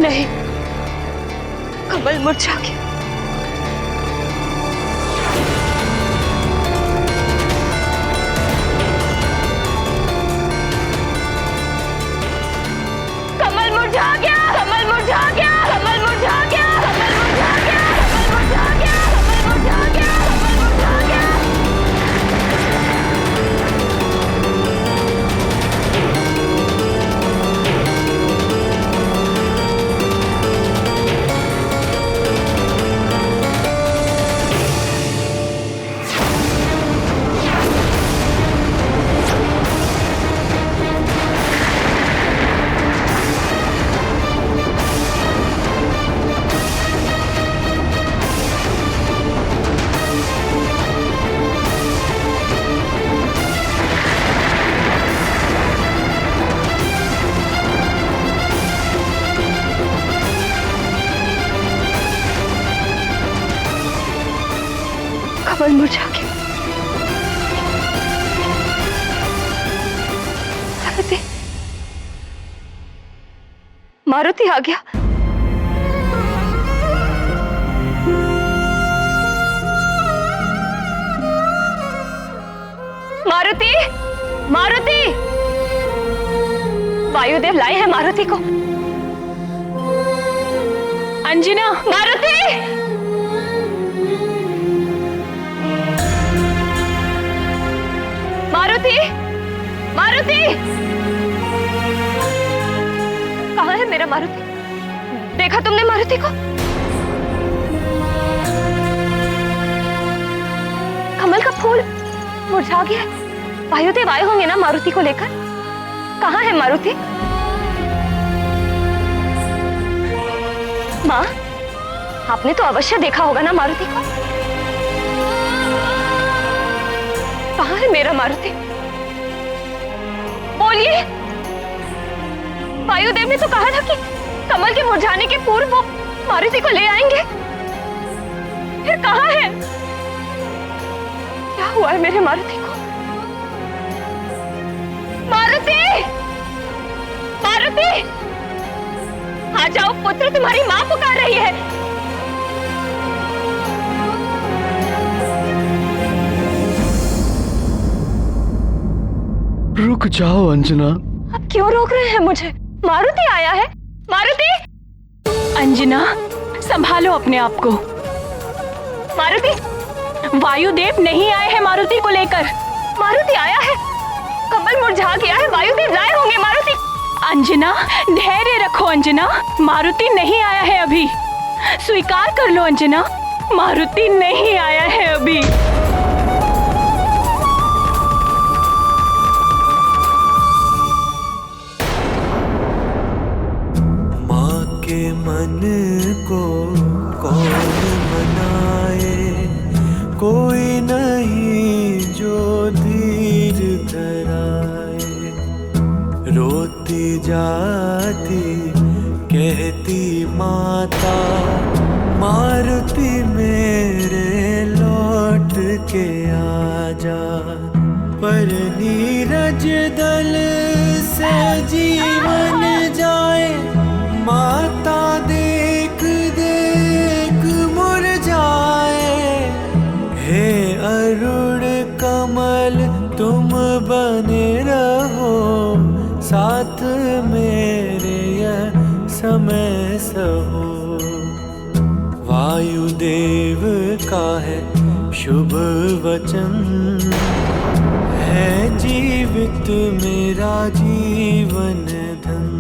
नहीं, कमल मुरझा गया। कमल मुरझा गया, कमल मुरझा गया, कमल मुरझा गया, कमल मुरझा गया, कमल मुरझा गया, कमल मुरझा गया, कमल मुरझा गया। कमल मुरझा गया। मारुति, मारुति आ गया। मारुति, मारुति, वायुदेव लाए हैं मारुति को। अंजना, मारुति, मारुति, मारुति, कहाँ है मेरा मारुति? देखा तुमने मारुति को? कमल का फूल मुरझा गया है। वायुदेव आए होंगे ना मारुति को लेकर। कहाँ है मारुति? माँ, आपने तो अवश्य देखा होगा ना मारुति को। कहाँ है मेरा मारुति? बोलिए। वायुदेव ने तो कहा था कि कमल के मुरझाने के पूर्व वो मारुति को ले आएंगे। फिर कहाँ है? क्या हुआ है मेरे मारुति को? मारुति, मारुति, आ जाओ पुत्र, तुम्हारी माँ पुकार रही है। रुक जाओ अंजना। आप क्यों रोक रहे हैं मुझे? मारुति आया है। मारुति! अंजना, संभालो अपने आप को। मारुति! वायुदेव नहीं आए हैं मारुति को लेकर। मारुति आया है। कमल मुरझा गया है, वायुदेव लाए होंगे मारुति। अंजना, धैर्य रखो अंजना, मारुति नहीं आया है अभी। स्वीकार कर लो अंजना, मारुति नहीं आया है अभी। मन को कौन मनाए, कोई नहीं जो धीर धराए। रोती जाती कहती माता, मारुति मेरे लौट के आजा। पर नीरज दल से जीवन जाए, माता देख देख मुरझाए। हे अरुण कमल तुम बने रहो, साथ मेरे यह समय सहो। वायुदेव का है शुभ वचन, है जीवित मेरा जीवन धन।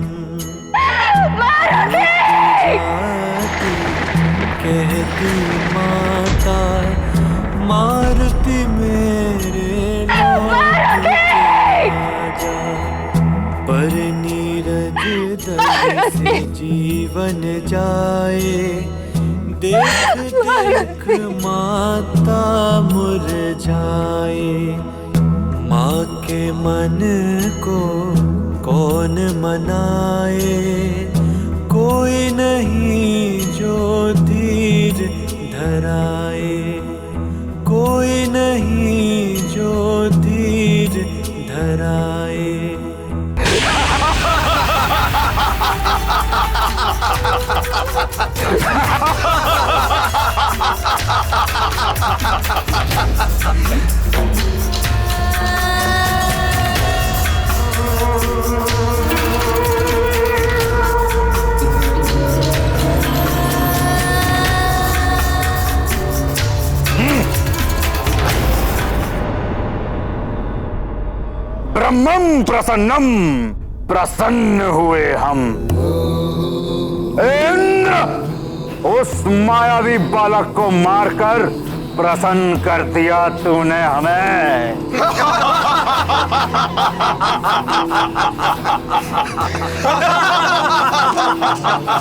कहती माता, मारुति मेरे लौट के आजा। पर नीरज दल से जीवन जाए, देख देख माता मुरझाए। माँ के मन को कौन मनाए, कोई नहीं जो धीर धराए। कोई नहीं जो धीर धराए। ब्रह्मं प्रसन्नम, प्रसन्न हुए हम। इंद्र, उस मायावी बालक को मारकर प्रसन्न कर दिया तूने हमें।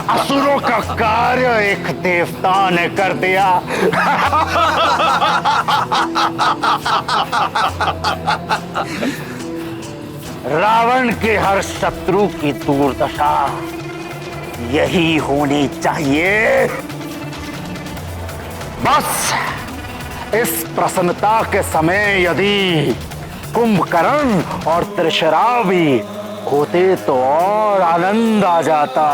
असुरों का कार्य एक देवता ने कर दिया। रावण के हर शत्रु की दुर्दशा यही होनी चाहिए। बस इस प्रसन्नता के समय यदि कुंभकर्ण और त्रिशरा भी होते तो और आनंद आ जाता।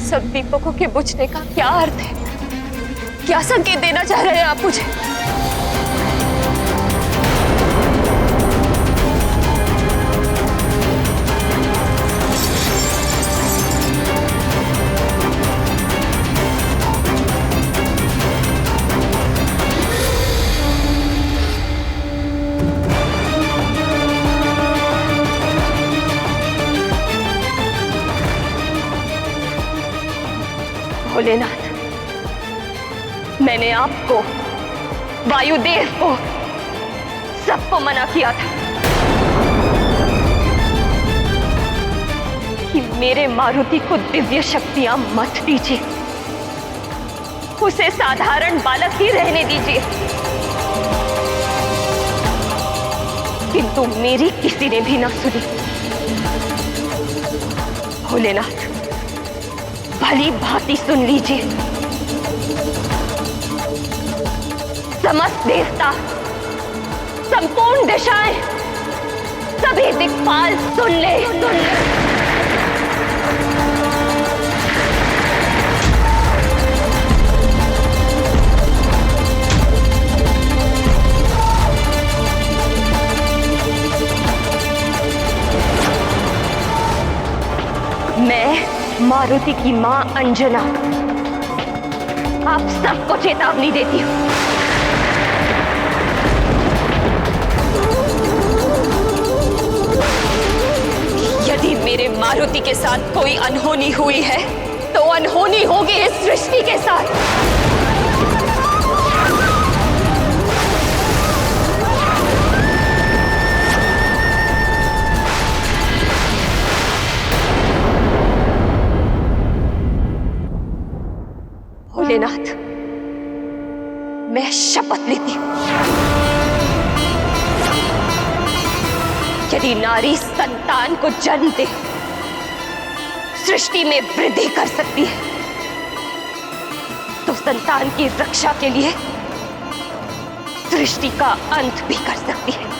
सब दीपकों के बुझने का क्या अर्थ है? क्या संकेत देना चाह रहे हैं आप मुझे? भोलेनाथ, मैंने आपको, वायुदेव को, सबको मना किया था कि मेरे मारुति को दिव्य शक्तियां मत दीजिए, उसे साधारण बालक ही रहने दीजिए। किंतु मेरी किसी ने भी ना सुनी। भोलेनाथ, भली भांति सुन लीजिए। समस्त देवता, संपूर्ण दिशाएं, सभी दिक्पाल सुन ले। मैं मारुति की मां अंजना आप सबको चेतावनी देती हूं। यदि मेरे मारुति के साथ कोई अनहोनी हुई है तो अनहोनी होगी इस सृष्टि के साथ। भोलेनाथ, मैं शपथ लेती हूं, यदि नारी संतान को जन्म दे सृष्टि में वृद्धि कर सकती है तो संतान की रक्षा के लिए सृष्टि का अंत भी कर सकती है।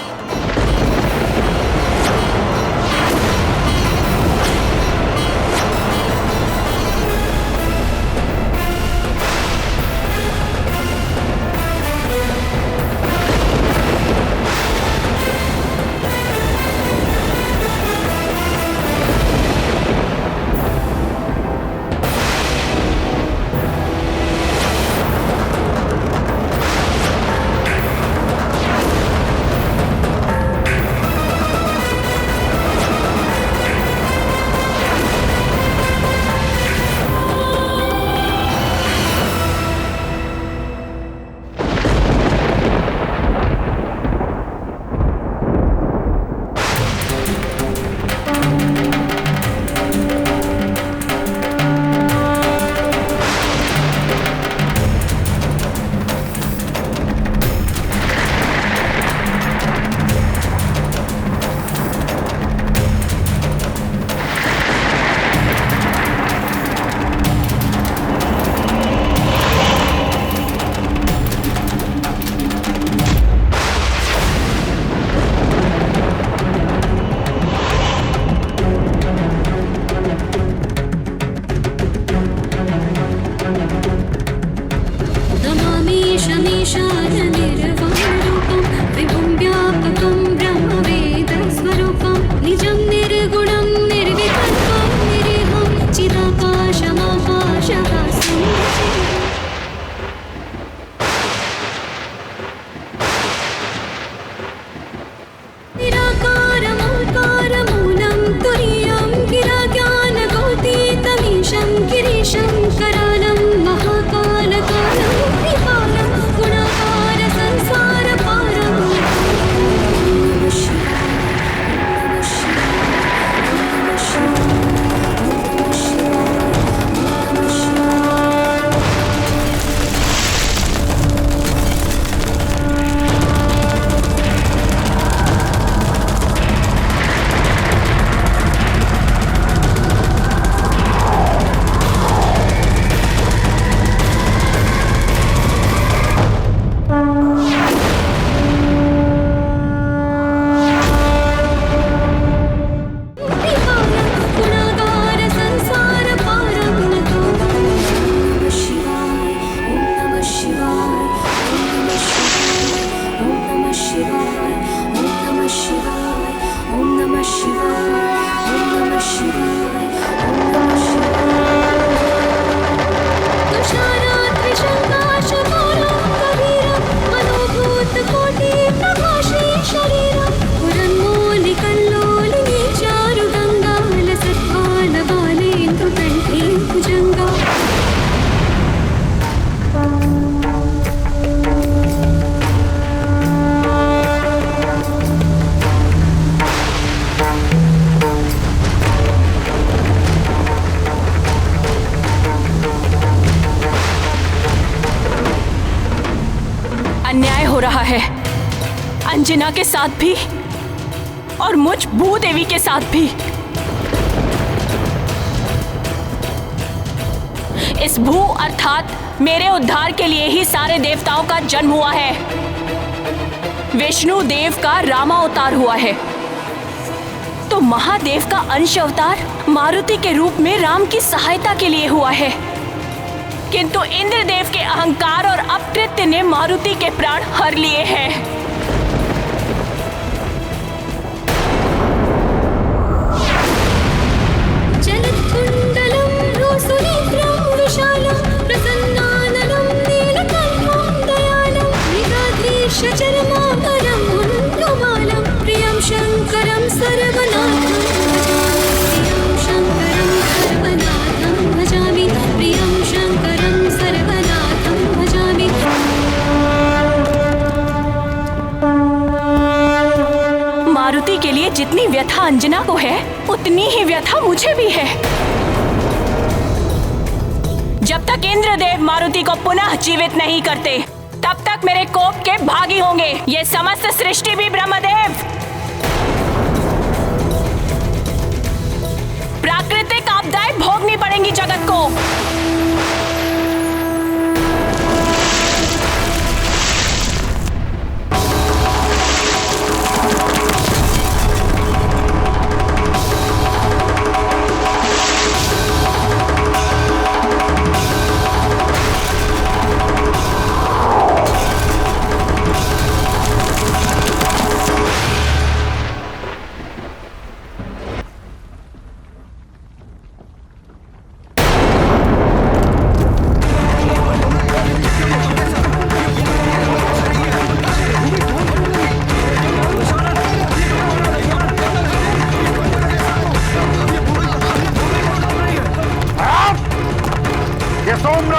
रहा है, अंजना के साथ भी और मुझ भूदेवी के साथ भी। इस भू अर्थात मेरे उद्धार के लिए ही सारे देवताओं का जन्म हुआ है। विष्णु देव का रामा अवतार हुआ है, तो महादेव का अंश अवतार मारुति के रूप में राम की सहायता के लिए हुआ है। किंतु इंद्रदेव के अहंकार और अपकृत्य ने मारुति के प्राण हर लिए हैं। मारुति के लिए जितनी व्यथा अंजना को है, उतनी ही व्यथा मुझे भी है। जब तक इंद्रदेव मारुति को पुनः जीवित नहीं करते, तब तक मेरे कोप के भागी होंगे ये समस्त सृष्टि भी ब्रह्मदेव। प्राकृतिक आपदाएं भोगनी पड़ेंगी जगत को।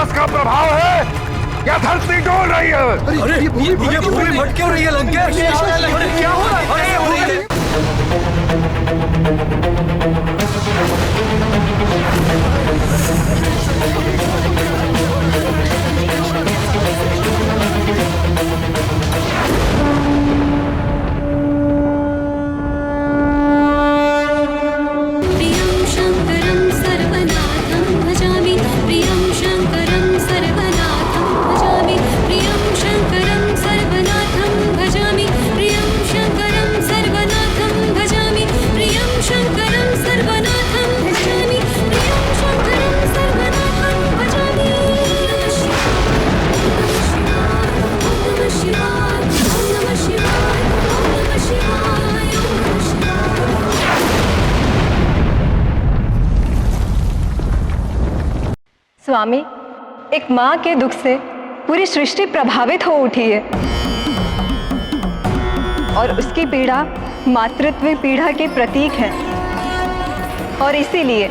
का प्रभाव है या धरती डोल रही है? अरे ये भूमि फट क्यों रही है लंकेश? क्या हो रहा है? स्वामी, एक माँ के दुख से पूरी सृष्टि प्रभावित हो उठी है और उसकी पीड़ा मातृत्व पीड़ा के प्रतीक है, और इसीलिए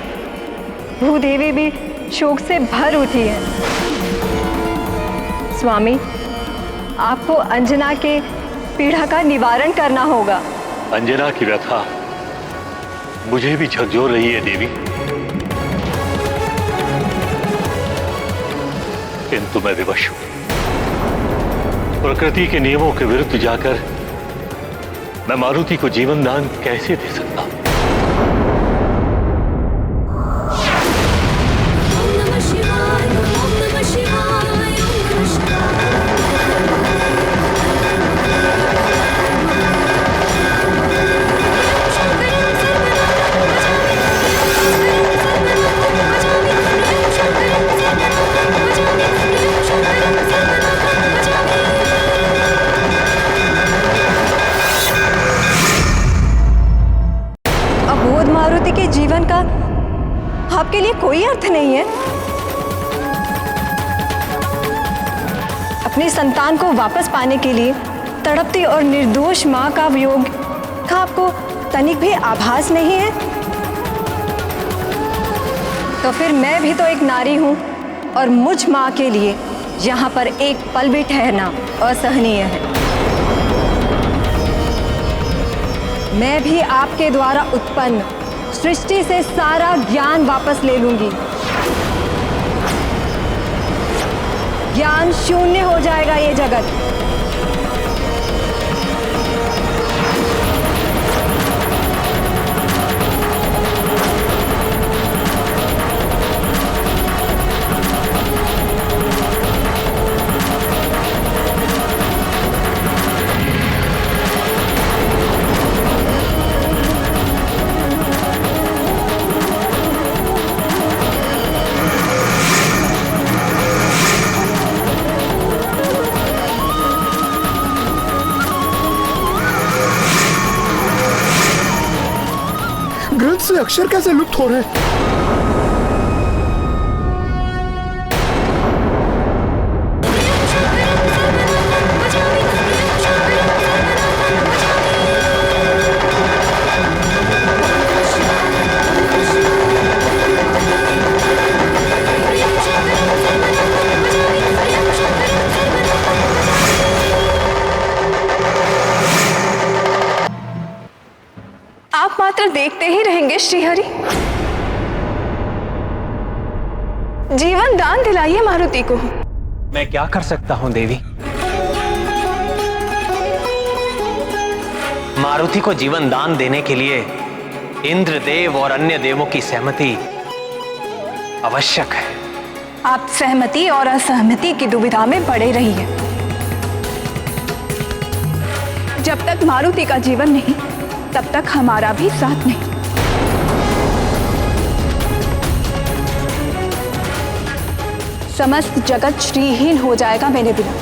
भूदेवी भी शोक से भर उठी है। स्वामी, आपको अंजना के पीड़ा का निवारण करना होगा। अंजना की व्यथा मुझे भी झकझोर रही है देवी, किंतु मैं विवश हूं। प्रकृति के नियमों के विरुद्ध जाकर मैं मारुति को जीवन दान कैसे दे सकता हूं? जीवन का आपके लिए कोई अर्थ नहीं है। अपनी संतान को वापस पाने के लिए तड़पती और निर्दोष माँ का वियोग का आपको तनिक भी आभास नहीं है? तो फिर मैं भी तो एक नारी हूँ और मुझ माँ के लिए यहाँ पर एक पल भी ठहरना असहनीय है। मैं भी आपके द्वारा उत्पन्न सृष्टि से सारा ज्ञान वापस ले लूंगी। ज्ञान शून्य हो जाएगा ये जगत। अक्षर कैसे लुप्त हो रहे हैं? आप मात्र देखते ही रहेंगे श्रीहरि। जीवन दान दिलाइए मारुति को। मैं क्या कर सकता हूं देवी? मारुति को जीवन दान देने के लिए इंद्रदेव और अन्य देवों की सहमति आवश्यक है। आप सहमति और असहमति की दुविधा में पड़े रहिए। जब तक मारुति का जीवन नहीं, तब तक हमारा भी साथ नहीं। समस्त जगत श्रीहीन हो जाएगा मेरे बिना।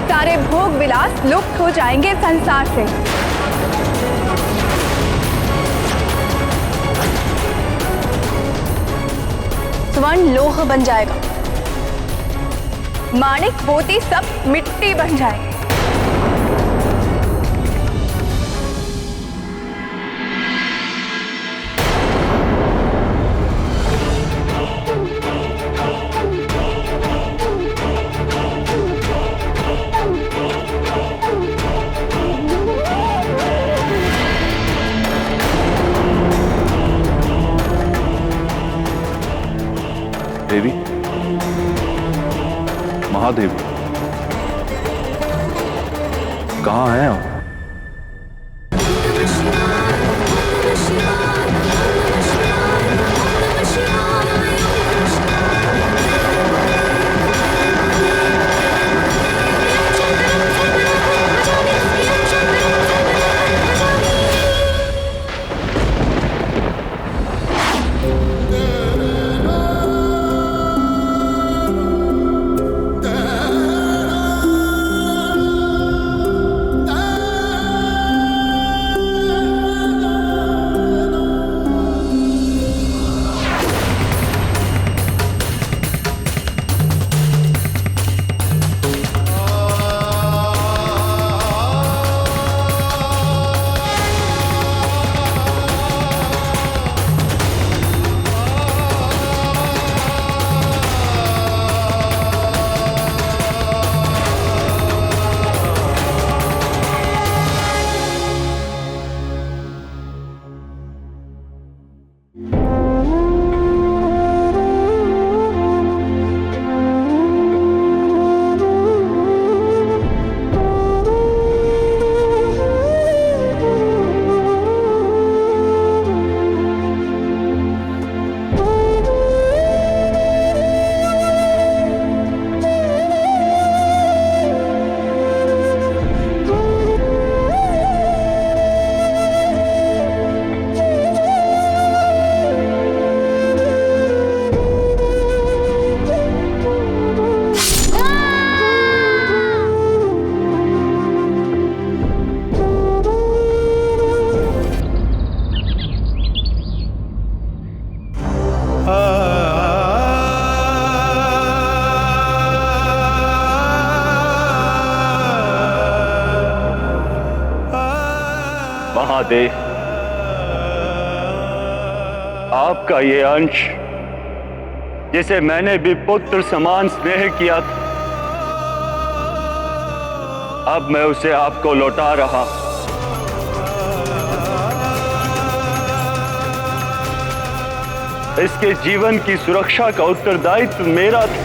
सारे भोग विलास लुप्त हो जाएंगे संसार से। स्वर्ण लोह बन जाएगा, माणिक मोती सब मिट्टी बन जाएंगे। देवी, महादेवी, कहाँ हैं आप? महादेव, आपका ये अंश जिसे मैंने भी पुत्र समान स्नेह किया था, अब मैं उसे आपको लौटा रहा। इसके जीवन की सुरक्षा का उत्तरदायित्व मेरा था,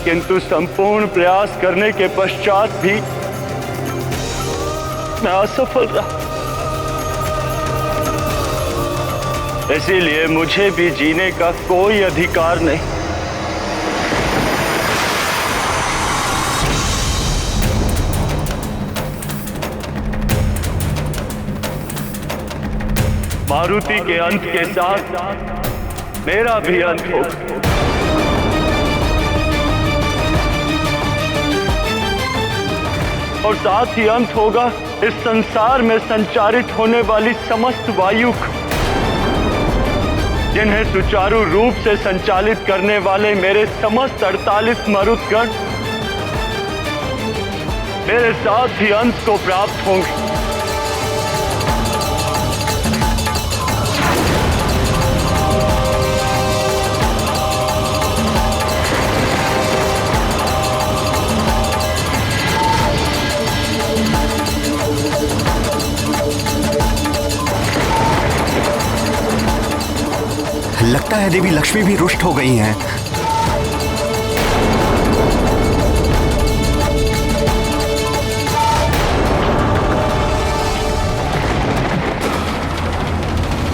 किंतु संपूर्ण प्रयास करने के पश्चात भी मैं असफल रहा। इसीलिए मुझे भी जीने का कोई अधिकार नहीं। मारुति के अंत के साथ मेरा भी अंत होगा। और साथ ही अंत होगा इस संसार में संचारित होने वाली समस्त वायु, जिन्हें सुचारू रूप से संचालित करने वाले मेरे समस्त 48 मरुतगण मेरे साथ ही अंत को प्राप्त होंगे। लगता है देवी लक्ष्मी भी रुष्ट हो गई हैं।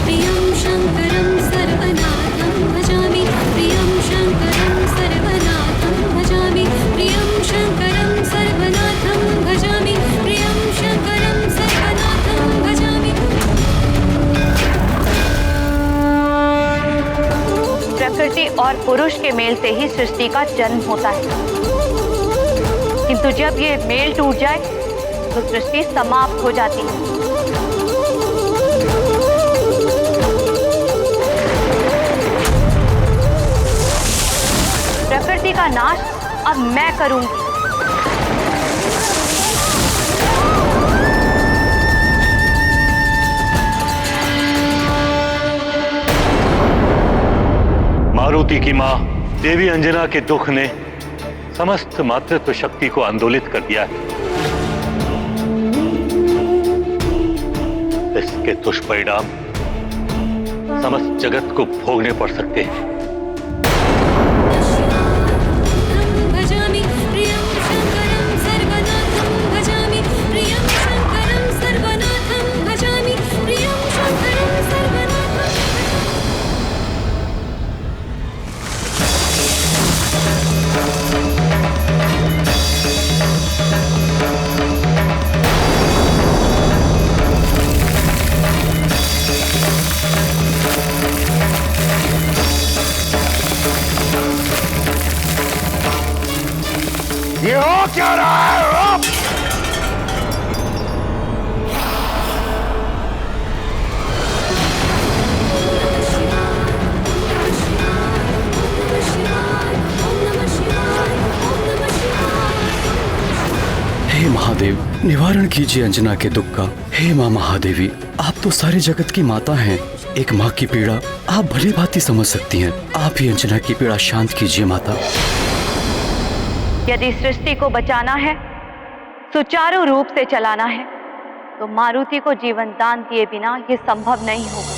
प्रियं शंकरं सर्वनाथं भजामि, प्रियं शंकरं सर्वनाथं भजामि, प्रियं शंकरं सर्वनाथं भजामि, प्रियं शंकरं सर्वनाथं भजामि। प्रकृति और पुरुष के मेल से ही सृष्टि का जन्म होता है, किंतु जब ये मेल टूट जाए तो सृष्टि समाप्त हो जाती है। प्रकृति का नाश अब मैं करूंगी। मारुति की मां देवी अंजना के दुख ने समस्त मातृत्व शक्ति को आंदोलित कर दिया है। इसके दुष्परिणाम समस्त जगत को भोगने पड़ सकते हैं। भजामि, प्रियं शंकरं सर्वनाथं भजामि, प्रियं शंकरं सर्वनाथं भजामि, प्रियं शंकरं सर्वनाथं। ये हो क्या रहा है? हे महादेव, निवारण कीजिए अंजना के दुख का। हे माँ महादेवी, आप तो सारे जगत की माता हैं। एक माँ की पीड़ा आप भली भांति समझ सकती हैं। आप ही अंजना की पीड़ा शांत कीजिए माता। यदि सृष्टि को बचाना है, सुचारू रूप से चलाना है, तो मारुति को जीवन दान दिए बिना ये संभव नहीं होगा।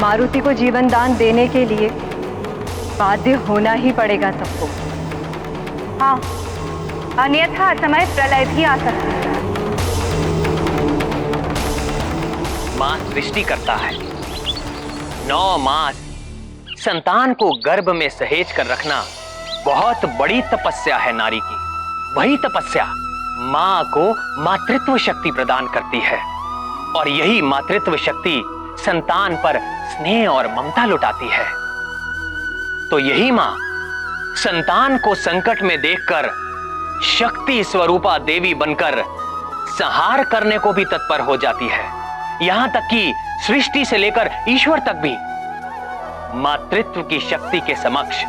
मारुति को जीवन दान देने के लिए बाध्य होना ही पड़ेगा सबको। हाँ, अन्यथा असमय प्रलय भी आ सकता है। मां सृष्टि करता है। 9 मास संतान को गर्भ में सहेज कर रखना बहुत बड़ी तपस्या है नारी की। वही तपस्या मां को मातृत्व शक्ति प्रदान करती है, और यही मातृत्व शक्ति संतान पर स्नेह और ममता लुटाती है। तो यही मां संतान को संकट में देखकर शक्ति स्वरूपा देवी बनकर संहार करने को भी तत्पर हो जाती है। यहां तक कि सृष्टि से लेकर ईश्वर तक भी मातृत्व की शक्ति के समक्ष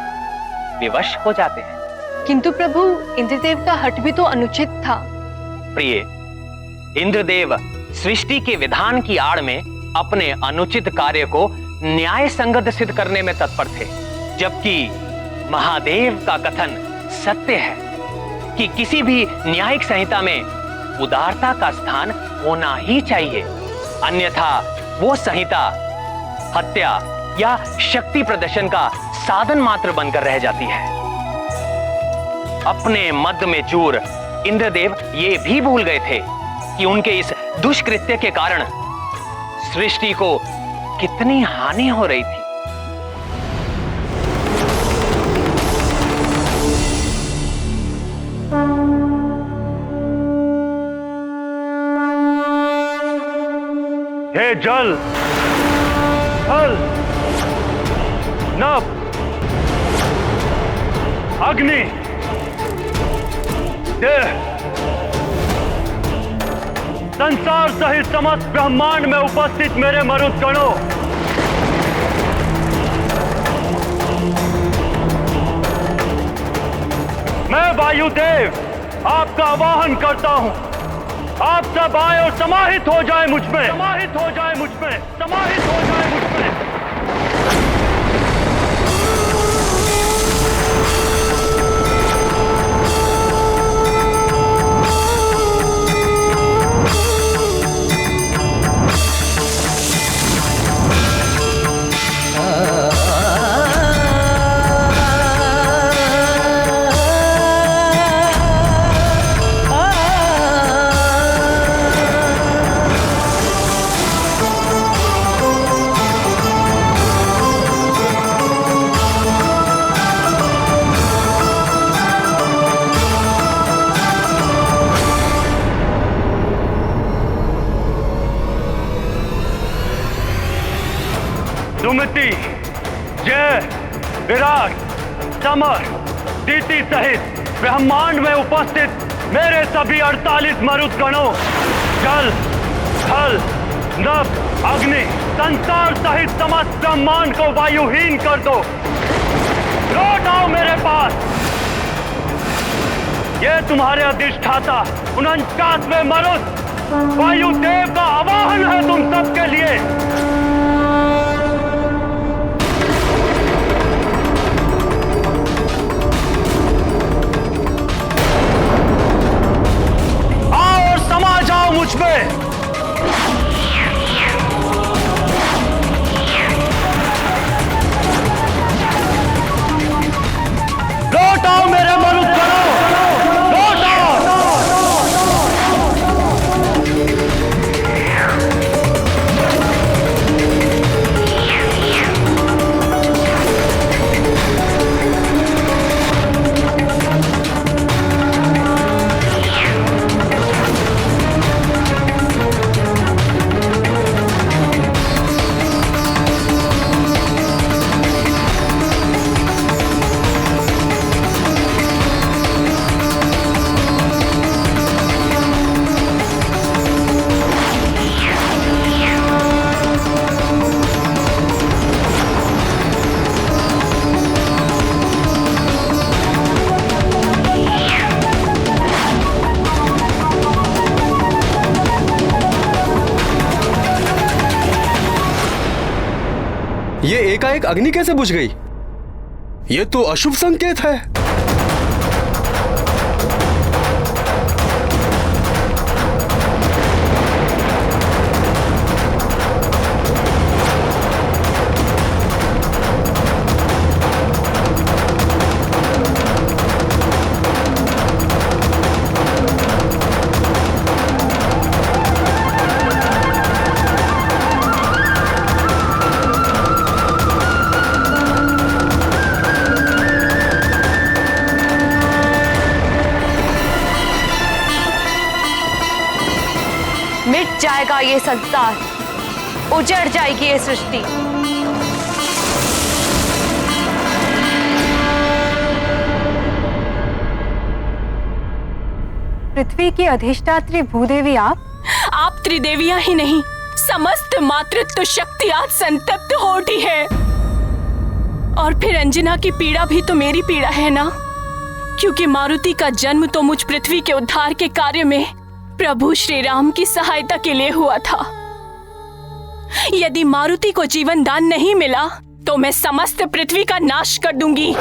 विवश हो जाते हैं। किंतु प्रभु, इंद्रदेव का हठ भी तो अनुचित था। प्रिय, इंद्रदेव सृष्टि के विधान की आड़ में अपने अनुचित कार्य को न्याय संगत सिद्ध करने में तत्पर थे, जबकि महादेव का कथन सत्य है कि किसी भी न्यायिक संहिता में उदारता का स्थान होना ही चाहिए, अन्यथा वो संहिता हत्या या शक्ति प्रदर्शन का साधन मात्र बनकर रह जाती है। अपने मद में चूर इंद्रदेव ये भी भूल गए थे कि उनके इस दुष्कृत्य के कारण सृष्टि को कितनी हानि हो रही थी। हे जल, थल, नभ, अग्नि, देह, संसार सहित समस्त ब्रह्मांड में उपस्थित मेरे मरुदगणों, मैं वायुदेव आपका आवाहन करता हूं। आप सब आए और समाहित हो जाए मुझ में, समाहित हो जाए मुझ में, समाहित हो जाए मुझ में। सुमति, जय, विराट, समर, दीति सहित ब्रह्मांड में उपस्थित मेरे सभी 48 मरुदगणों, जल, थल, नभ, अग्नि, संसार सहित समस्त ब्रह्मांड को वायुहीन कर दो। लौट आओ मेरे पास। ये तुम्हारे अधिष्ठाता 49वें मरुद वायुदेव का आवाहन है तुम सबके लिए। समा जाओ मुझ में। लौट आओ मेरे मरुदगणों, लौट आओ। ये एकाएक अग्नि कैसे बुझ गई? ये तो अशुभ संकेत है। मिट जाएगा ये संसार, उजड़ जाएगी ये सृष्टि। पृथ्वी की अधिष्ठात्री भूदेवी आप त्रिदेवियां ही नहीं, समस्त मातृत्व शक्ति आज संतप्त हो उठी है। और फिर अंजना की पीड़ा भी तो मेरी पीड़ा है ना, क्योंकि मारुति का जन्म तो मुझ पृथ्वी के उद्धार के कार्य में प्रभु श्री राम की सहायता के लिए हुआ था। यदि मारुति को जीवन दान नहीं मिला तो मैं समस्त पृथ्वी का नाश कर दूंगी।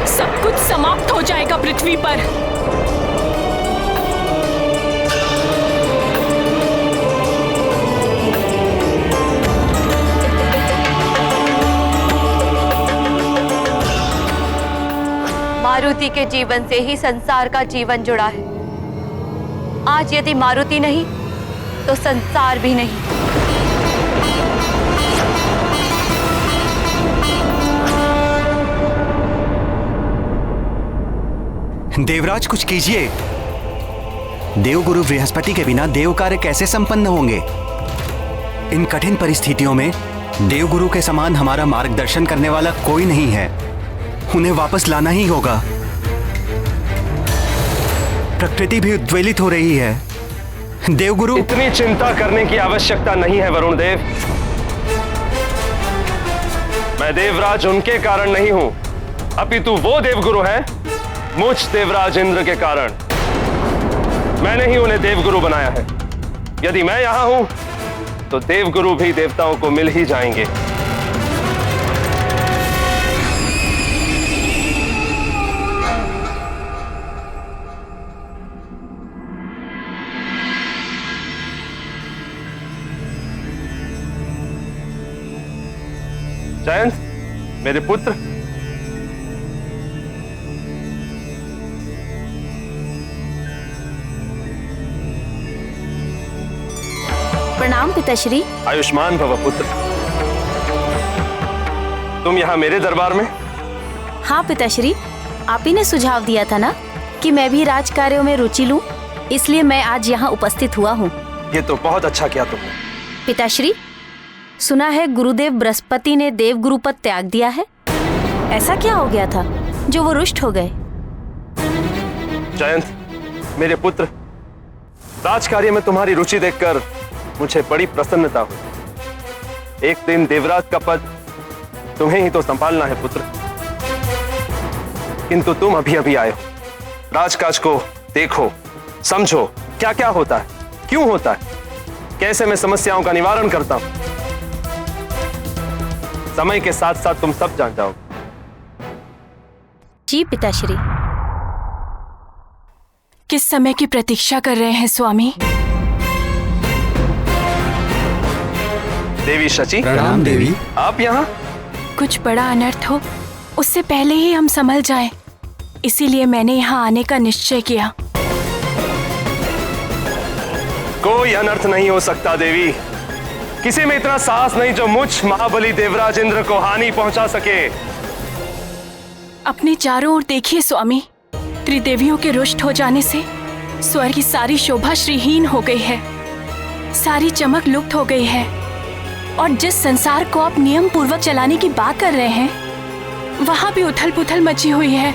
सब कुछ समाप्त हो जाएगा पृथ्वी पर। मारुति के जीवन से ही संसार का जीवन जुड़ा है। आज यदि मारुति नहीं तो संसार भी नहीं। देवराज कुछ कीजिए। देवगुरु बृहस्पति के बिना देव कार्य कैसे संपन्न होंगे? इन कठिन परिस्थितियों में देवगुरु के समान हमारा मार्गदर्शन करने वाला कोई नहीं है। उन्हें वापस लाना ही होगा। प्रकृति भी उद्वेलित हो रही है। देवगुरु, इतनी चिंता करने की आवश्यकता नहीं है वरुण देव। मैं देवराज उनके कारण नहीं हूं, अपितु वो देवगुरु है मुझ देवराज इंद्र के कारण। मैंने ही उन्हें देवगुरु बनाया है। यदि मैं यहां हूं तो देवगुरु भी देवताओं को मिल ही जाएंगे। जयंत, मेरे पुत्र, प्रणाम पिताश्री। आयुष्मान भव पुत्र। तुम यहाँ मेरे दरबार में? हाँ पिताश्री, आप ही ने सुझाव दिया था ना कि मैं भी राज कार्यों में रुचि लूं, इसलिए मैं आज यहाँ उपस्थित हुआ हूँ। ये तो बहुत अच्छा किया तुमने। पिताश्री, सुना है गुरुदेव बृहस्पति ने देवगुरु पद त्याग दिया है। ऐसा क्या हो गया था जो वो रुष्ट हो गए? जयंत, मेरे पुत्र, राज कार्य में तुम्हारी रुचि देखकर मुझे बड़ी प्रसन्नता हुई। एक दिन देवराज का पद तुम्हें ही तो संभालना है पुत्र, किंतु तुम अभी अभी आए हो। राजकाज को देखो, समझो क्या क्या होता है, क्यों होता है, कैसे मैं समस्याओं का निवारण करता हूं। समय के साथ साथ तुम सब जान जाओ। जी पिताश्री। किस समय की प्रतीक्षा कर रहे हैं स्वामी? देवी शची। प्रणाम देवी। आप यहाँ? कुछ बड़ा अनर्थ हो उससे पहले ही हम संभल जाएं, इसीलिए मैंने यहाँ आने का निश्चय किया। कोई अनर्थ नहीं हो सकता देवी। किसी में इतना साहस नहीं जो मुझ महाबली देवराज इंद्र को हानि पहुंचा सके। अपने चारों ओर देखिए स्वामी, त्रिदेवियों के रुष्ट हो जाने से स्वर्ग की सारी शोभा श्रीहीन हो गई है, सारी चमक लुप्त हो गई है, और जिस संसार को आप नियम पूर्वक चलाने की बात कर रहे हैं वहां भी उथल पुथल मची हुई है।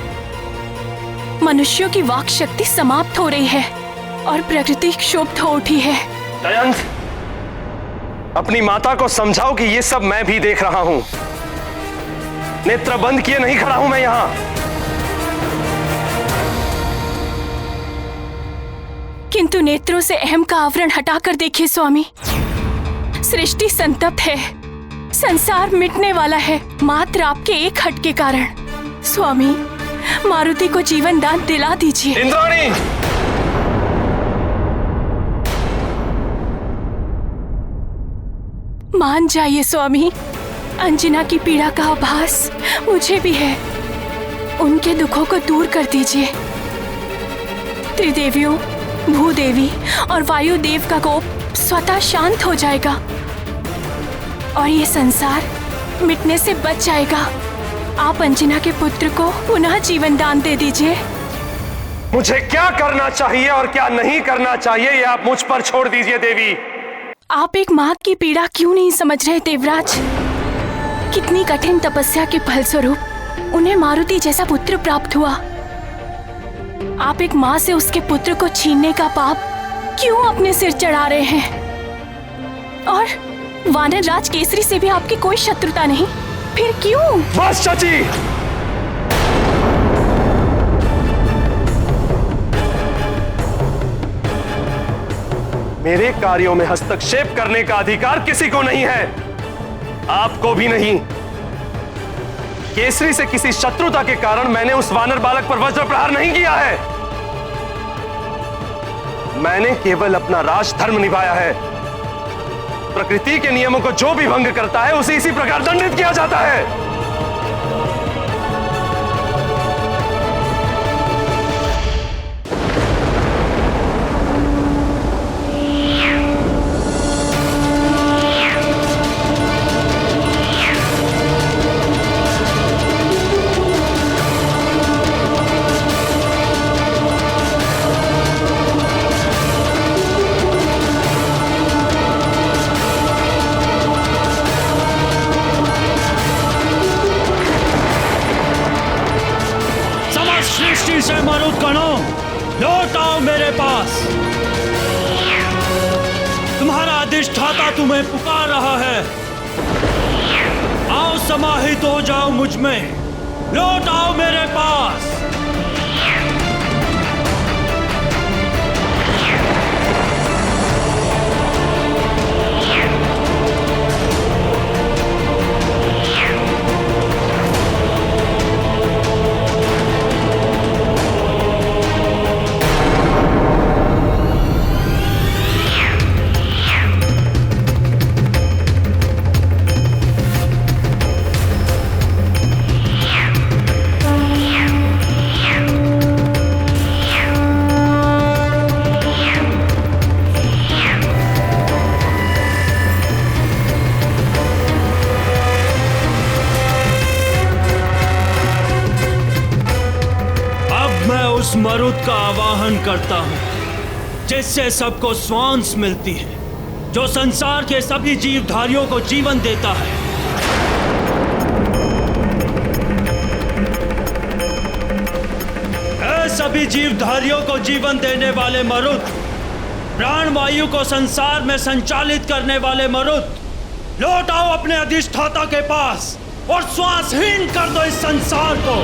मनुष्यों की वाक शक्ति समाप्त हो रही है और प्रकृति क्षुब्ध हो उठी है। जयंत, अपनी माता को समझाओ कि ये सब मैं भी देख रहा हूं। नेत्र बंद किए नहीं खड़ा हूं मैं यहां। किंतु नेत्रों से अहम का आवरण हटाकर देखिए स्वामी, सृष्टि संतप्त है, संसार मिटने वाला है मात्र आपके एक हट के कारण। स्वामी, मारुति को जीवन दान दिला दीजिए। इंद्राणी! मान जाइए स्वामी, अंजना की पीड़ा का आभास मुझे भी है। उनके दुखों को दूर कर दीजिए। त्रिदेवियों, भूदेवी और वायुदेव का कोप स्वतः शांत हो जाएगा और ये संसार मिटने से बच जाएगा। आप अंजना के पुत्र को पुनः जीवन दान दे दीजिए। मुझे क्या करना चाहिए और क्या नहीं करना चाहिए ये आप मुझ पर छोड़ दीजिए देवी। आप एक माँ की पीड़ा क्यों नहीं समझ रहे देवराज? कितनी कठिन तपस्या के फलस्वरूप उन्हें मारुति जैसा पुत्र प्राप्त हुआ। आप एक माँ से उसके पुत्र को छीनने का पाप क्यों अपने सिर चढ़ा रहे हैं? और वानर राज केसरी से भी आपकी कोई शत्रुता नहीं, फिर क्यों? बस चाची, मेरे कार्यों में हस्तक्षेप करने का अधिकार किसी को नहीं है, आपको भी नहीं। केसरी से किसी शत्रुता के कारण मैंने उस वानर बालक पर वज्र प्रहार नहीं किया है। मैंने केवल अपना राजधर्म निभाया है। प्रकृति के नियमों को जो भी भंग करता है उसे इसी प्रकार दंडित किया जाता है। लौट आओ मेरे पास। तुम्हारा अधिष्ठाता तुम्हें पुकार रहा है। आओ समाहित हो जाओ मुझ में, लौट आओ मेरे पास। मरुत का आवाहन करता हूं जिससे सबको श्वास मिलती है, जो संसार के सभी जीवधारियों को जीवन देता है। ऐ सभी जीवधारियों को जीवन देने वाले मरुत, प्राणवायु को संसार में संचालित करने वाले मरुत, लौट आओ अपने अधिष्ठाता के पास और श्वासहीन कर दो इस संसार को।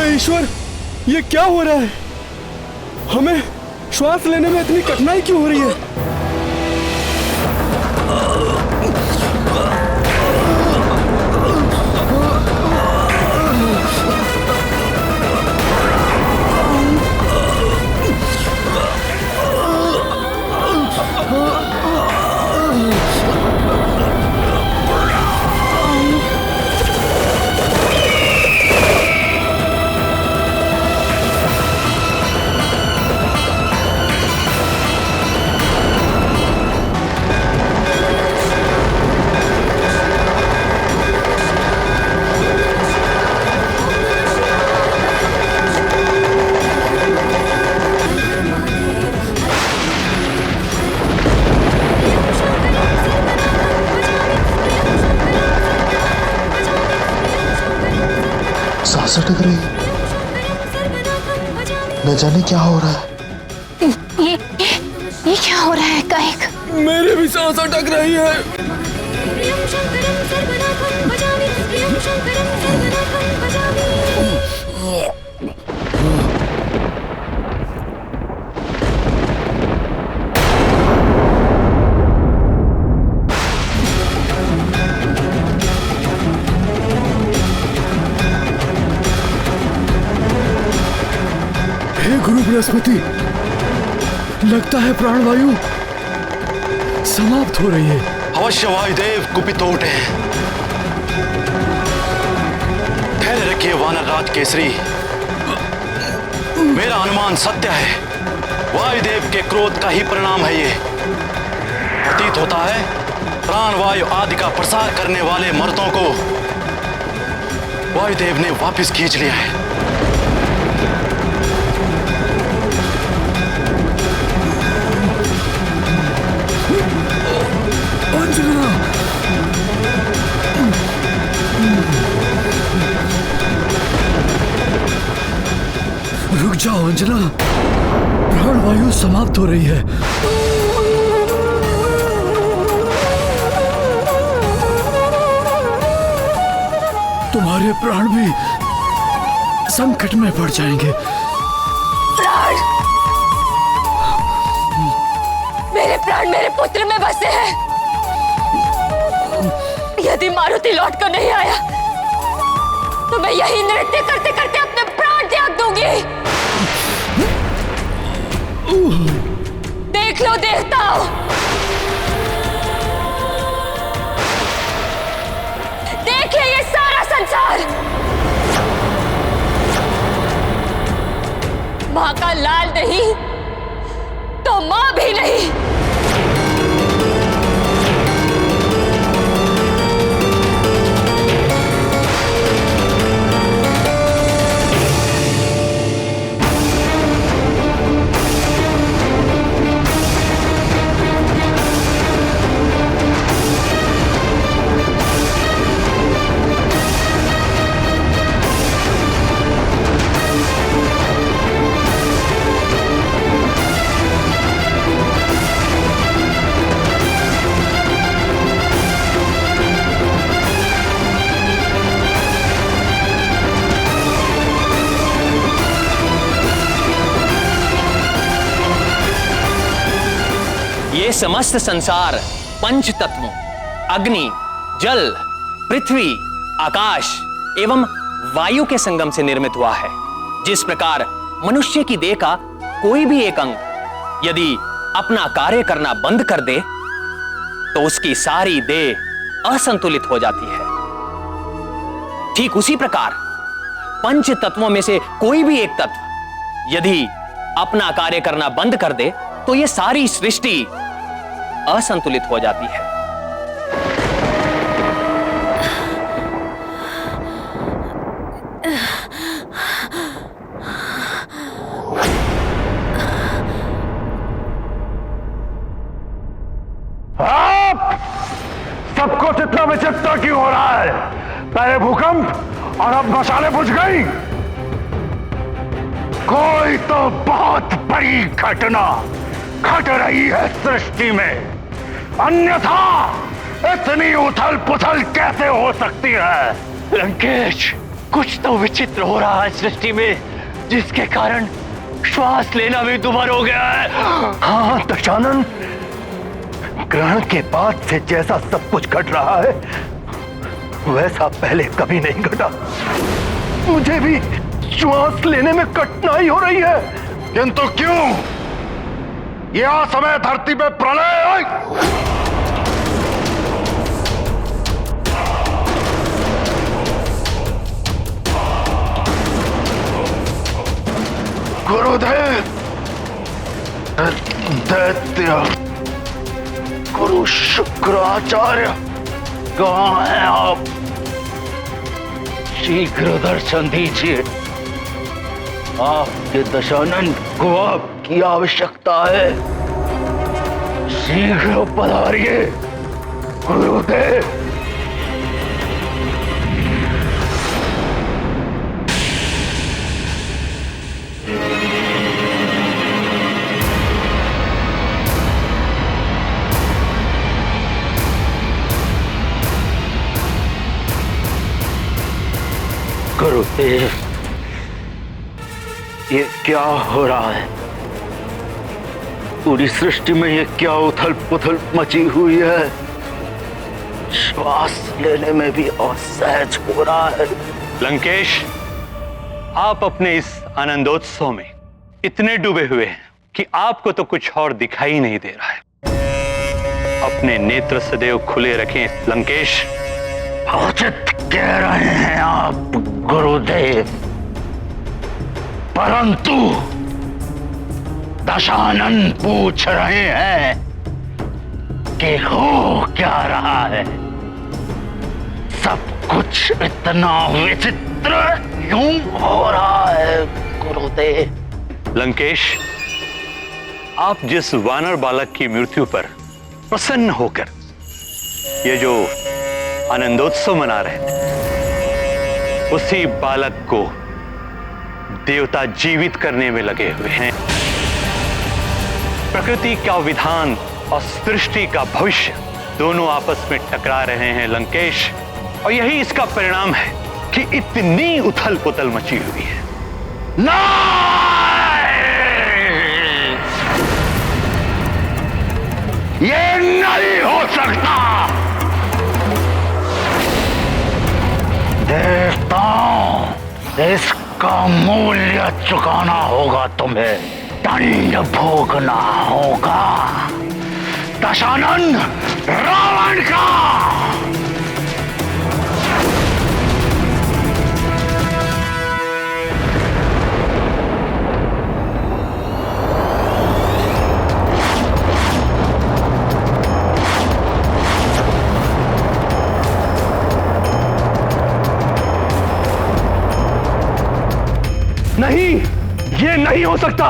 ईश्वर, ये क्या हो रहा है? हमें श्वास लेने में इतनी कठिनाई क्यों हो रही है? अटक रही, न जाने क्या हो रहा है। ये क्या हो रहा है कायक? मेरी भी सांस अटक रही है। गुरु बृहस्पति, लगता है प्राणवायु समाप्त हो रही है। अवश्य वायुदेव कुपित हो उठे। ठहरे रखिए वानर राज केसरी, मेरा अनुमान सत्य है। वायुदेव के क्रोध का ही परिणाम है ये। प्रतीत होता है प्राणवायु आदि का प्रसार करने वाले मर्दों को वायुदेव ने वापस खींच लिया है। रुक जाओ अंजना, प्राणवायु समाप्त हो रही है। तुम्हारे प्राण भी संकट में पड़ जाएंगे। प्राण, मेरे प्राण मेरे पुत्र में बसे हैं। यदि मारुति लौट कर नहीं आया तो मैं यही नृत्य करते करते अपने प्राण त्याग दूंगी। देख लो देवताओं, देख ले ये सारा संसार। मां का लाल नहीं तो मां भी नहीं। समस्त संसार पंच तत्वों अग्नि, जल, पृथ्वी, आकाश एवं वायु के संगम से निर्मित हुआ है। जिस प्रकार मनुष्य की देह का कोई भी एक अंग यदि अपना कार्य करना बंद कर दे तो उसकी सारी देह असंतुलित हो जाती है, ठीक उसी प्रकार पंच तत्वों में से कोई भी एक तत्व यदि अपना कार्य करना बंद कर दे तो यह सारी सृष्टि असंतुलित हो जाती है। सबको इतना विचित्र क्यों हो रहा है? पहले भूकंप और अब मशालें बुझ गई। कोई तो बहुत बड़ी घटना घट रही है सृष्टि में, अन्यथा इतनी उथल पुथल कैसे हो सकती है? लंकेश, कुछ तो विचित्र हो रहा है सृष्टि में, जिसके कारण श्वास लेना भी दुभर हो गया है। हाँ दशानन, ग्रहण के बाद से जैसा सब कुछ घट रहा है वैसा पहले कभी नहीं घटा। मुझे भी श्वास लेने में कठिनाई हो रही है। किंतु क्यों? यह समय धरती पे प्रलय। गुरुदेव, दैत्य गुरु शुक्राचार्य, कहाँ हैं आप? शीघ्र दर्शन दीजिए। आपके दशानन को आपकी आवश्यकता है। शीघ्र पधारिए गुरुदेव। गुरुदेव, ये क्या हो रहा है? पूरी सृष्टि में ये क्या उथल पुथल मची हुई है? श्वास लेने में भी असहज हो रहा है। लंकेश, आप अपने इस आनंदोत्सव में इतने डूबे हुए हैं कि आपको तो कुछ और दिखाई नहीं दे रहा है। अपने नेत्र सदैव खुले रखें लंकेश। उचित कह रहे हैं आप गुरुदेव, परंतु दशानन पूछ रहे हैं कि हो क्या रहा है? सब कुछ इतना विचित्र क्यों हो रहा है गुरुदेव? लंकेश, आप जिस वानर बालक की मृत्यु पर प्रसन्न होकर ये जो आनंदोत्सव मना रहे थे, उसी बालक को देवता जीवित करने में लगे हुए हैं। प्रकृति का विधान और सृष्टि का भविष्य दोनों आपस में टकरा रहे हैं लंकेश, और यही इसका परिणाम है कि इतनी उथल पुथल मची हुई है। ये नहीं हो सकता। देवताओं, इसका मूल्य चुकाना होगा तुम्हें, दंड भोगना होगा। दशानन रावण का। नहीं, ये नहीं हो सकता।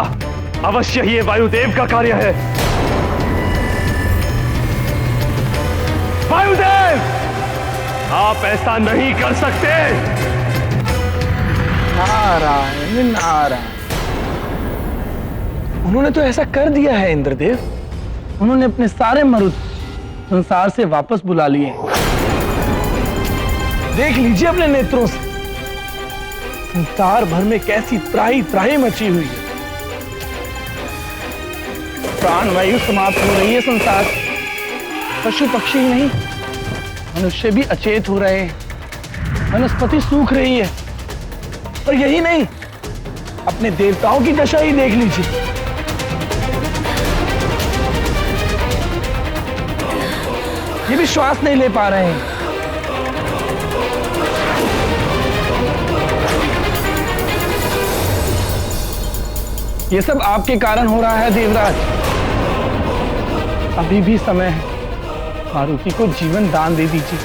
अवश्य ही ये वायुदेव का कार्य है। वायुदेव, आप ऐसा नहीं कर सकते। नारायण नारायण, उन्होंने तो ऐसा कर दिया है इंद्रदेव। उन्होंने अपने सारे मरुद संसार से वापस बुला लिए। देख लीजिए अपने नेत्रों से, संसार भर में कैसी त्राही त्राही मची हुई है। प्राणवायु समाप्त हो रही है संसार। पशु पक्षी ही नहीं, मनुष्य भी अचेत हो रहे हैं। वनस्पति सूख रही है। और यही नहीं, अपने देवताओं की दशा ही देख लीजिए। ये भी श्वास नहीं ले पा रहे हैं। ये सब आपके कारण हो रहा है देवराज। अभी भी समय है, मारुति को जीवन दान दे दीजिए,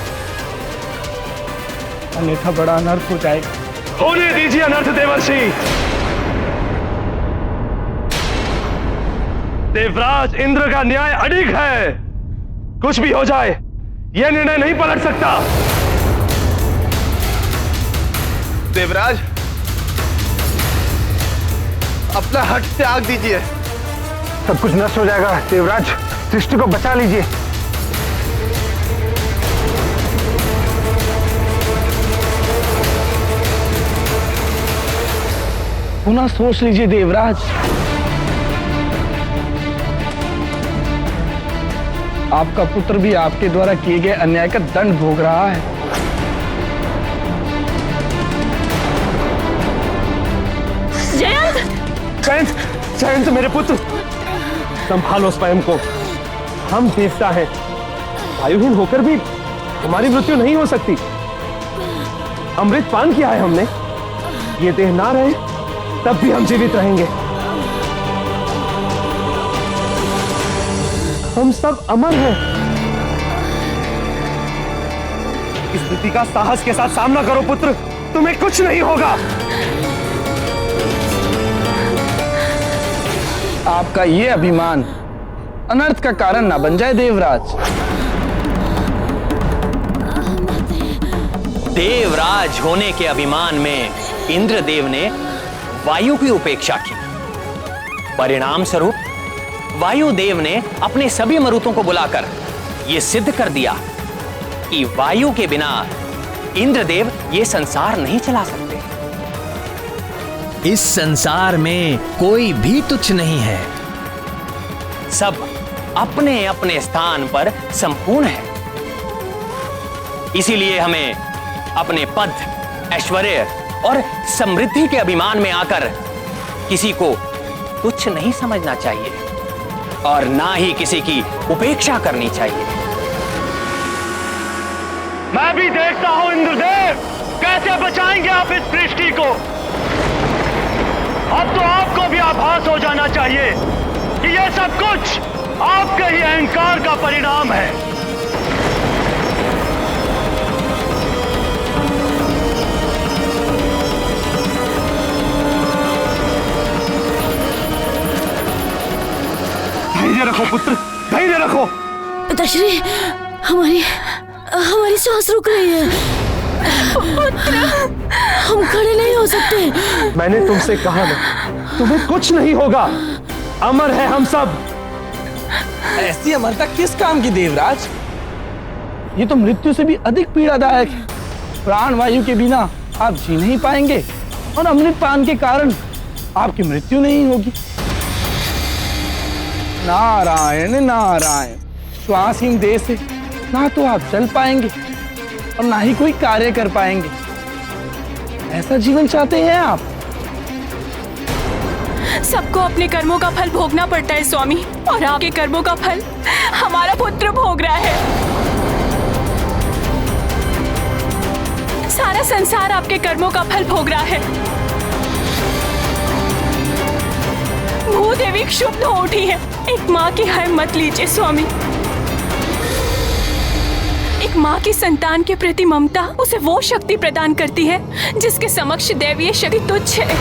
अन्यथा बड़ा अनर्थ हो जाएगा। होने दीजिए अनर्थ देवर्षि। देवराज इंद्र का न्याय अडिग है। कुछ भी हो जाए, यह निर्णय नहीं पलट सकता। देवराज, अपना हट त्याग दीजिए। सब कुछ नष्ट हो जाएगा। देवराज, सृष्टि को बचा लीजिए। पुनः सोच लीजिए देवराज। आपका पुत्र भी आपके द्वारा किए गए अन्याय का दंड भोग रहा है। जयंत, जयंत मेरे पुत्र, संभालो स्वयं को। हम देवता हैं, वायुहीन होकर भी हमारी मृत्यु नहीं हो सकती। अमृत पान किया है हमने। ये देह ना रहे तब भी हम जीवित रहेंगे। हम सब अमर हैं। इस स्थिति का साहस के साथ सामना करो पुत्र, तुम्हें कुछ नहीं होगा। आपका ये अभिमान अनर्थ का कारण ना बन जाए देवराज। देवराज होने के अभिमान में इंद्रदेव ने वायु की उपेक्षा की। परिणाम स्वरूप वायुदेव ने अपने सभी मरुतों को बुलाकर यह सिद्ध कर दिया कि वायु के बिना इंद्रदेव ये संसार नहीं चला सकते। इस संसार में कोई भी तुच्छ नहीं है। सब अपने अपने स्थान पर संपूर्ण है। इसीलिए हमें अपने पद, ऐश्वर्य और समृद्धि के अभिमान में आकर किसी को तुच्छ नहीं समझना चाहिए और ना ही किसी की उपेक्षा करनी चाहिए। मैं भी देखता हूं इंद्रदेव, कैसे बचाएंगे आप इस सृष्टि को। अब तो आपको भी आभास हो जाना चाहिए कि यह सब कुछ आपके ही अहंकार का परिणाम है। धैर्य रखो पुत्र, धैर्य रखो। पिताश्री, हमारी सांस रुक रही है। हम खड़े नहीं हो सकते। मैंने तुमसे कहा ना, तुम्हें कुछ नहीं होगा। अमर है हम सब। ऐसी अमरता किस काम की देवराज? ये तो मृत्यु से भी अधिक पीड़ादायक है। प्राण वायु के बिना आप जी नहीं पाएंगे और अमृत पान के कारण आपकी मृत्यु नहीं होगी। नारायण नारायण। श्वासहीन देह से ना तो आप चल पाएंगे और ना ही कोई कार्य कर पाएंगे। ऐसा जीवन चाहते हैं आप? सबको अपने कर्मों का फल भोगना पड़ता है स्वामी, और आपके कर्मों का फल हमारा पुत्र भोग रहा है। सारा संसार आपके कर्मों का फल भोग रहा है। भूदेवी क्षुब्ध हो उठी है। एक माँ की हाय मत लीजिए स्वामी। एक माँ की संतान के प्रति ममता उसे वो शक्ति प्रदान करती है जिसके समक्ष दैवीय शक्ति तुच्छ है।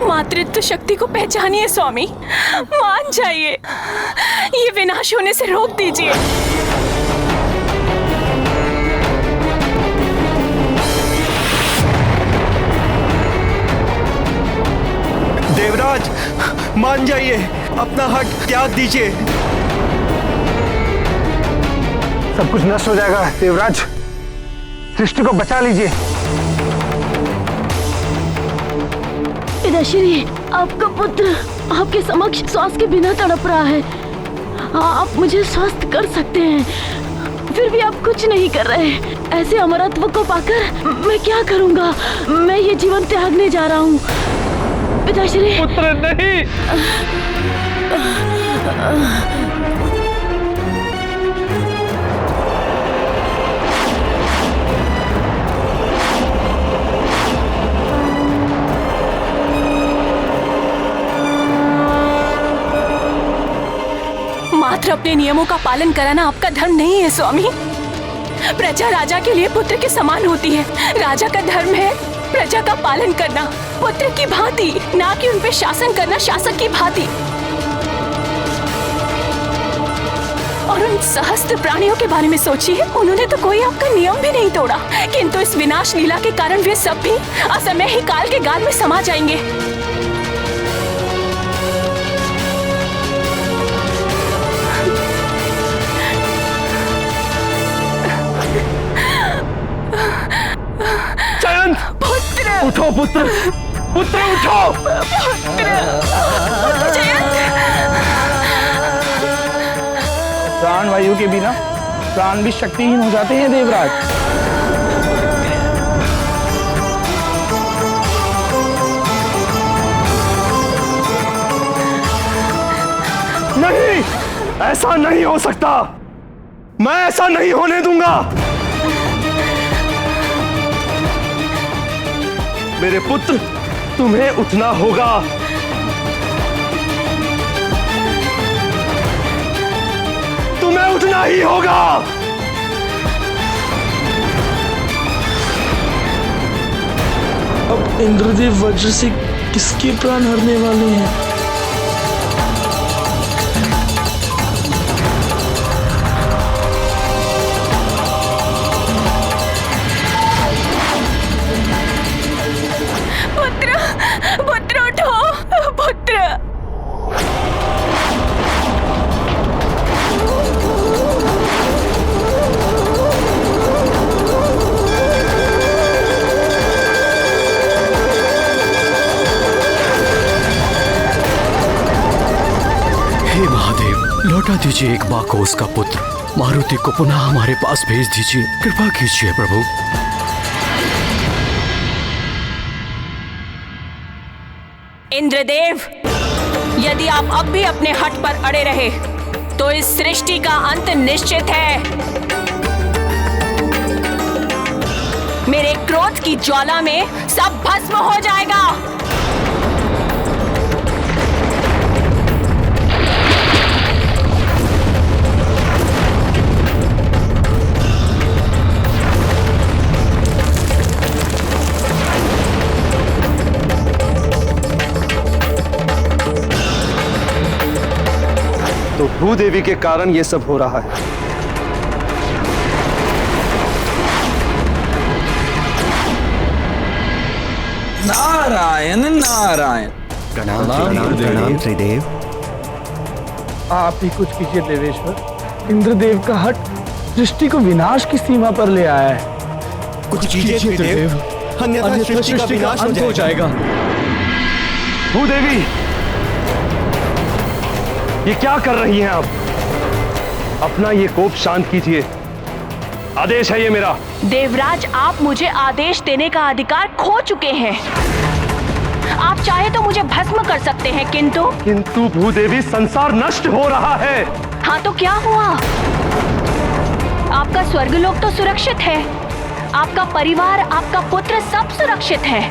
मातृत्व शक्ति को पहचानिए स्वामी, मान जाइए। ये विनाश होने से रोक दीजिए। देवराज, मान जाइए, अपना हट त्याग दीजिए। सब कुछ नष्ट हो जाएगा। देवराज, सृष्टि को बचा लीजिए। पिताश्री, आपका पुत्र आपके समक्ष श्वास के बिना तड़प रहा है। आप मुझे स्वस्थ कर सकते हैं, फिर भी आप कुछ नहीं कर रहे। ऐसे अमरत्व को पाकर मैं क्या करूंगा? मैं ये जीवन त्यागने जा रहा हूँ। पिताश्री, पुत्र नहीं। मात्र अपने नियमों का पालन कराना आपका धर्म नहीं है स्वामी। प्रजा राजा के लिए पुत्र के समान होती है। राजा का धर्म है प्रजा का पालन करना पुत्र की भांति, ना कि उन पे शासन करना शासक की भांति। और उन सहस्त्र प्राणियों के बारे में सोचिए, उन्होंने तो कोई आपका नियम भी नहीं तोड़ा, किंतु इस विनाश लीला के कारण वे सब भी असमय ही काल के गाल में समा जाएंगे। पुत्र, उठो पुत्र, पुत्र उठो। प्राण वायु के बिना प्राण भी शक्तिहीन हो जाते हैं देवराज। नहीं, ऐसा नहीं हो सकता। मैं ऐसा नहीं होने दूंगा। मेरे पुत्र, तुम्हें उठना होगा। तुम्हें उठना ही होगा। अब इंद्रदेव वज्र से किसके प्राण हरने वाले हैं? पुत्र उठो, पुत्र। हे महादेव, लौटा दीजिए एक बार को उसका पुत्र। मारुति को पुनः हमारे पास भेज दीजिए। कृपा कीजिए प्रभु। इंद्रदेव, यदि आप अब भी अपने हठ पर अड़े रहे तो इस सृष्टि का अंत निश्चित है। मेरे क्रोध की ज्वाला में सब भस्म हो जाएगा। तो भूदेवी के कारण ये सब हो रहा है। नारायण नारायण। प्रणाम त्रिदेव। आप ही कुछ कीजिए देवेश्वर। इंद्रदेव का हट सृष्टि को विनाश की सीमा पर ले आया है। कुछ कीजिए त्रिदेव, अन्यथा सृष्टि का अंत हो जाएगा। भूदेवी, ये क्या कर रही हैं आप? अपना ये कोप शांत कीजिए। आदेश है ये मेरा। देवराज, आप मुझे आदेश देने का अधिकार खो चुके हैं। आप चाहे तो मुझे भस्म कर सकते हैं, किंतु भूदेवी, संसार नष्ट हो रहा है। हाँ तो क्या हुआ? आपका स्वर्गलोक तो सुरक्षित है, आपका परिवार, आपका पुत्र सब सुरक्षित है।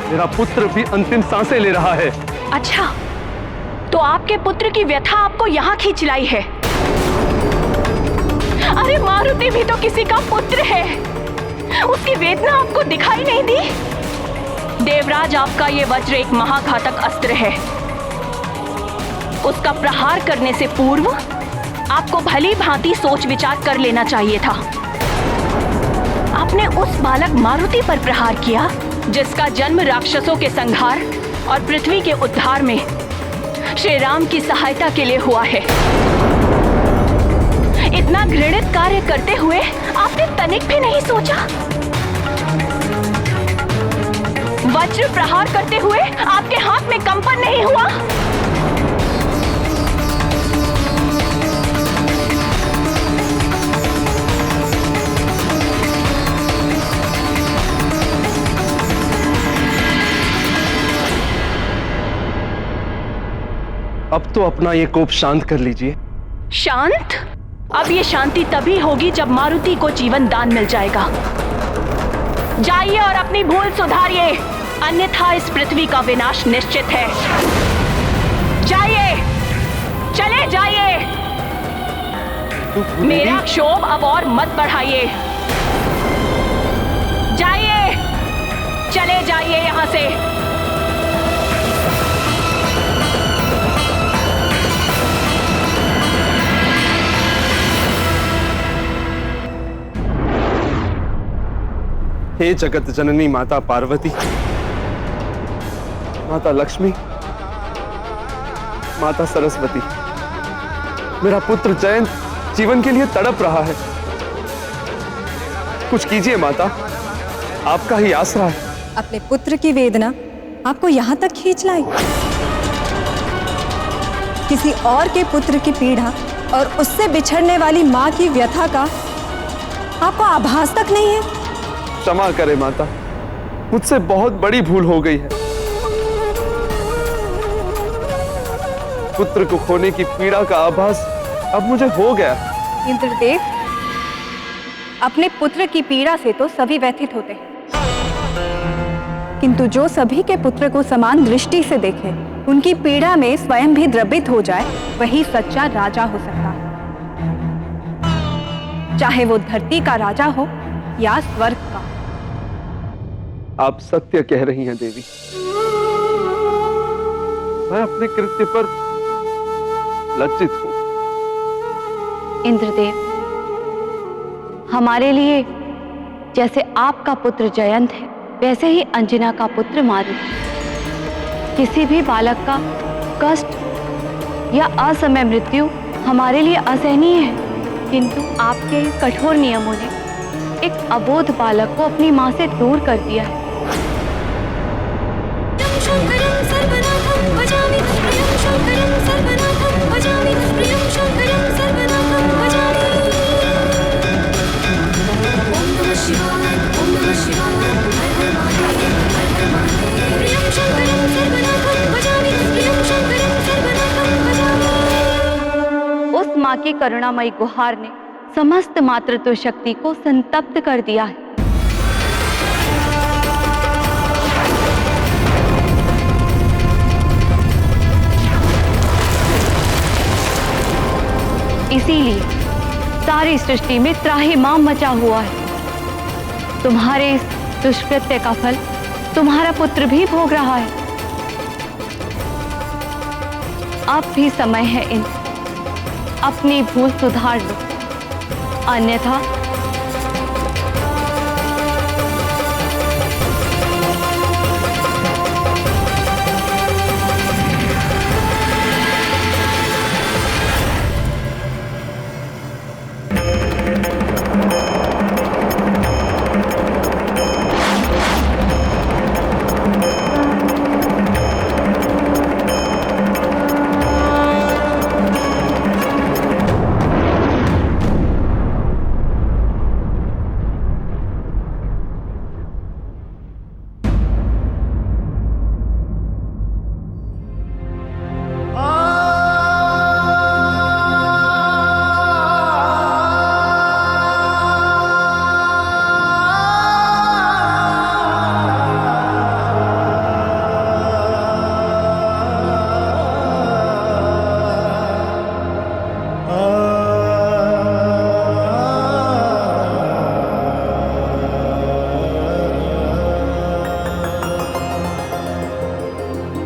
मेरा पुत्र भी अंतिम सांसें ले रहा है। अच्छा, तो आपके पुत्र की व्यथा आपको यहाँ खींच लाई है। अरे मारुति भी तो किसी का पुत्र है, उसकी वेदना आपको दिखाई नहीं दी? देवराज, आपका ये वज्र एक महाघातक अस्त्र है। उसका प्रहार करने से पूर्व आपको भली भांति सोच विचार कर लेना चाहिए था। आपने उस बालक मारुति पर प्रहार किया जिसका जन्म राक्षसों के संहार और पृथ्वी के उद्धार में श्री राम की सहायता के लिए हुआ है। इतना घृणित कार्य करते हुए आपने तनिक भी नहीं सोचा? वज्र प्रहार करते हुए आपके हाथ में कंपन नहीं हुआ? अब तो अपना ये कोप शांत कर लीजिए। शांत? अब ये शांति तभी होगी जब मारुति को जीवन दान मिल जाएगा। जाइए और अपनी भूल सुधारिए, अन्यथा इस पृथ्वी का विनाश निश्चित है। जाइए, चले जाइए। मेरा क्षोभ अब और मत बढ़ाइए। जाइए, चले जाइए यहां से। हे जगत जननी माता पार्वती, माता लक्ष्मी, माता सरस्वती, मेरा पुत्र जयंत जीवन के लिए तड़प रहा है। कुछ कीजिए माता, आपका ही आसरा है। अपने पुत्र की वेदना आपको यहाँ तक खींच लाई। किसी और के पुत्र की पीड़ा और उससे बिछड़ने वाली माँ की व्यथा का आपको आभास तक नहीं है। क्षमा करे माता, मुझसे बहुत बड़ी भूल हो गई है। पुत्र को खोने की पीड़ा का आभास अब मुझे हो गया। इंद्रदेव, अपने पुत्र की पीड़ा से तो सभी व्यथित होते हैं, किंतु जो सभी के पुत्र को समान दृष्टि से देखे, उनकी पीड़ा में स्वयं भी द्रवित हो जाए, वही सच्चा राजा हो सकता है। चाहे वो धरती का राजा हो या स्वर्ग का। आप सत्य कह रही हैं देवी। मैं अपने कृत्य पर लज्जित हूं। इंद्रदेव, हमारे लिए जैसे आपका पुत्र जयंत है, वैसे ही अंजना का पुत्र मारुति। किसी भी बालक का कष्ट या असमय मृत्यु हमारे लिए असहनीय है, किंतु आपके कठोर नियमों ने एक अबोध बालक को अपनी मां से दूर कर दिया है। उस मां की करुणामयी गुहार ने समस्त मातृत्व शक्ति को संतप्त कर दिया है। इसीलिए सारी सृष्टि में त्राहिमाम मचा हुआ है। तुम्हारे इस दुष्कृत्य का फल तुम्हारा पुत्र भी भोग रहा है। अब भी समय है इंद्र, अपनी भूल सुधार लो, अन्यथा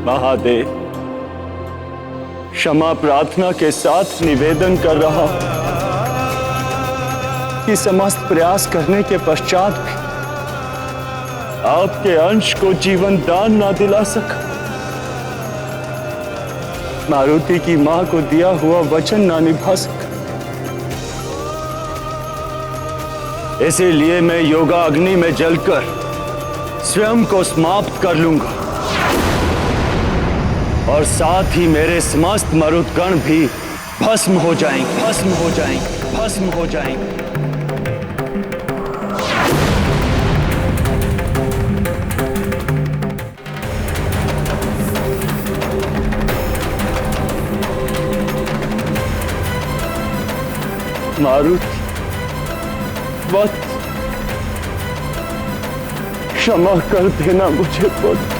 महादेव, क्षमा प्रार्थना के साथ निवेदन कर रहा हूं कि समस्त प्रयास करने के पश्चात भी आपके अंश को जीवन दान ना दिला सका। मारुति की मां को दिया हुआ वचन ना निभा सका। इसीलिए मैं योगा अग्नि में जलकर स्वयं को समाप्त कर लूंगा और साथ ही मेरे समस्त मरुदगण भी भस्म हो जाएंगे, भस्म हो जाएंगे, भस्म हो जाएंगे। मारुति, वत्स, क्षमा कर देना मुझे पुत्र।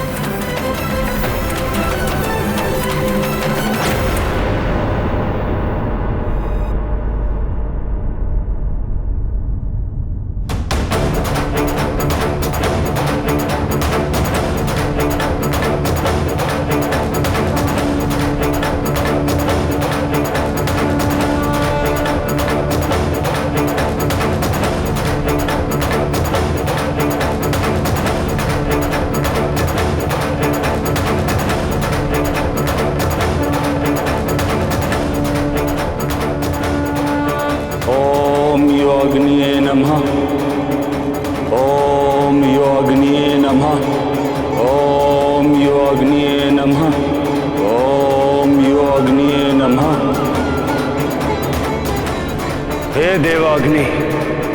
हे देवाग्नि,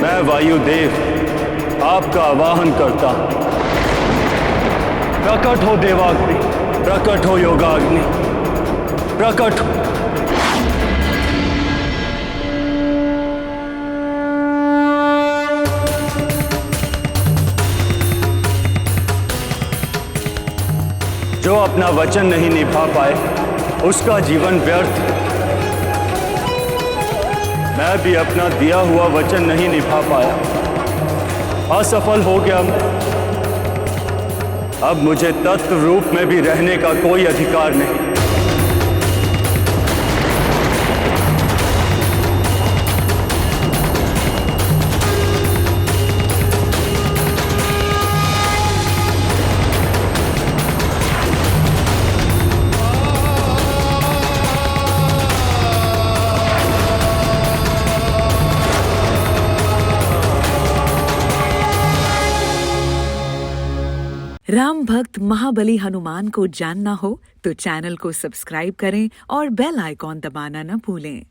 मैं वायुदेव आपका आवाहन करता हूं। प्रकट हो देवाग्नि, प्रकट हो योगाग्नि, प्रकट हो। जो अपना वचन नहीं निभा पाए उसका जीवन व्यर्थ है। मैं भी अपना दिया हुआ वचन नहीं निभा पाया, असफल हो गया मैं। अब मुझे तत्व रूप में भी रहने का कोई अधिकार नहीं। राम भक्त महाबली हनुमान को जानना हो तो चैनल को सब्सक्राइब करें और बेल आइकॉन दबाना न भूलें।